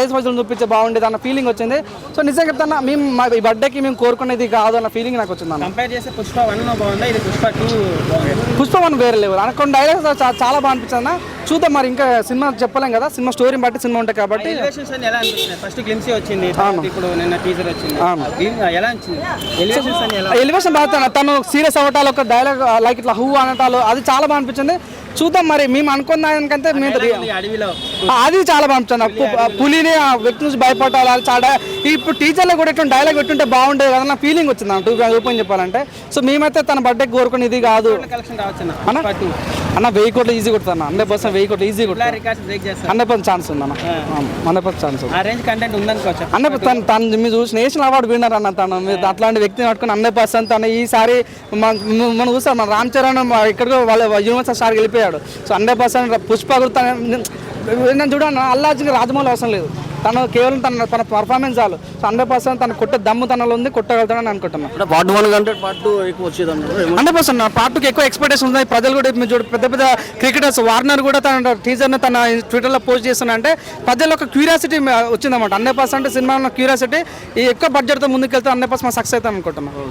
సంవత్సరం చూపించే బాగుండేది అన్న ఫీలింగ్ వచ్చింది. సో నిజంగా చెప్తాను, మేము ఈ బర్త్డేకి మేము కోరుకునేది కాదు అన్న ఫీలింగ్ నాకు వచ్చింది అన్న. కంపేర్ చేస్తే పుష్ప 1 బాగుందా, ఇది పుష్ప 2 బాగుంది? పుష్ప 1 వేరే లేవు అన్న. కొన్ని డైలాగ్స్ చాలా బాగా అనిపించింది అన్న. చూద్దాం మరి, ఇంకా సినిమా చెప్పలేం కదా, సినిమా స్టోరీని బట్టి సినిమా ఉంటాయి కాబట్టి. ఎలివేషన్స్ అని ఎలా అనిపిస్తున్నాయి? ఫస్ట్ గ్లిమ్స్ వచ్చింది, ఇప్పుడు నిన్న టీజర్ వచ్చింది, ఎలా అనిపించింది? ఎలివేషన్స్ అని ఎలా? ఎలివేషన్ బాగా, తను సీరియస్ అవ్వటాలు, ఒక డైలాగ్ లైక్ ఇట్లా హూ అనటాలు, అది చాలా బాగా అనిపించింది. చూద్దాం మరి, మేము అనుకున్న దానికంటే అడవిలో అది చాలా బాగా అనిపించింది. పులిని ఆ వ్యక్తి నుంచి భయపడాలి, అది చాలా. ఇప్పుడు టీచర్లో కూడా ఇట్లా డైలాగ్ పెట్టుంటే బాగుండేది కదా నా ఫీలింగ్ వచ్చింది అన్న, ఓపెన్ చెప్పాలంటే. సో మేమైతే తన బర్త్డేకి కోరుకుని ఇది కాదు అన్న. 1000 కోట్లు ఈజీ కొడుతున్నా, 100% 1000 కోట్లు ఈజీ కొడుతున్నా, 100% ఛాన్స్ ఉంది అన్న, 100% ఛాన్స్ ఉంది. తను మీరు చూసి నేషనల్ అవార్డు విన్నర్ అన్న. తను అట్లాంటి వ్యక్తిని పట్టుకుని 100% తను ఈసారి మనం చూస్తాం, మన రామ్ చరణ్ ఎక్కడికో వాళ్ళ యూనివర్సల్ స్టార్ వెళ్ళిపోయాడు. సో 100% పుష్ప నేను చూడండి, అల్లు అర్జున్ రాజమౌళి అవసరం లేదు, తను కేవలం తన పర్ఫార్మెన్స్ చాలు. సో 100% తను కొట్టే దమ్ము తనలో ఉంది, కొట్టగలుగుతాడని అనుకుంటున్నాను. పార్ట్ 1 కంటే పార్ట్ 2 ఎక్కువ వచ్చేది 100% పార్ట్ 2కి ఎక్కువ ఎక్స్పెక్టేషన్ ఉంది. ప్రజలు కూడా చూడు, పెద్ద పెద్ద క్రికెటర్స్ వార్నర్ కూడా తన టీజర్ని తన ట్విట్టర్లో పోస్ట్ చేస్తున్నా అంటే ప్రజల్లో ఒక క్యూరియాసిటీ వచ్చిందన్నమాట. 100% సినిమాలో క్యూరియాసిటీ, ఈ ఎక్కువ బడ్జెట్తో ముందుకెళ్తే 100% సక్సెస్ అవుతాను అనుకుంటున్నాను.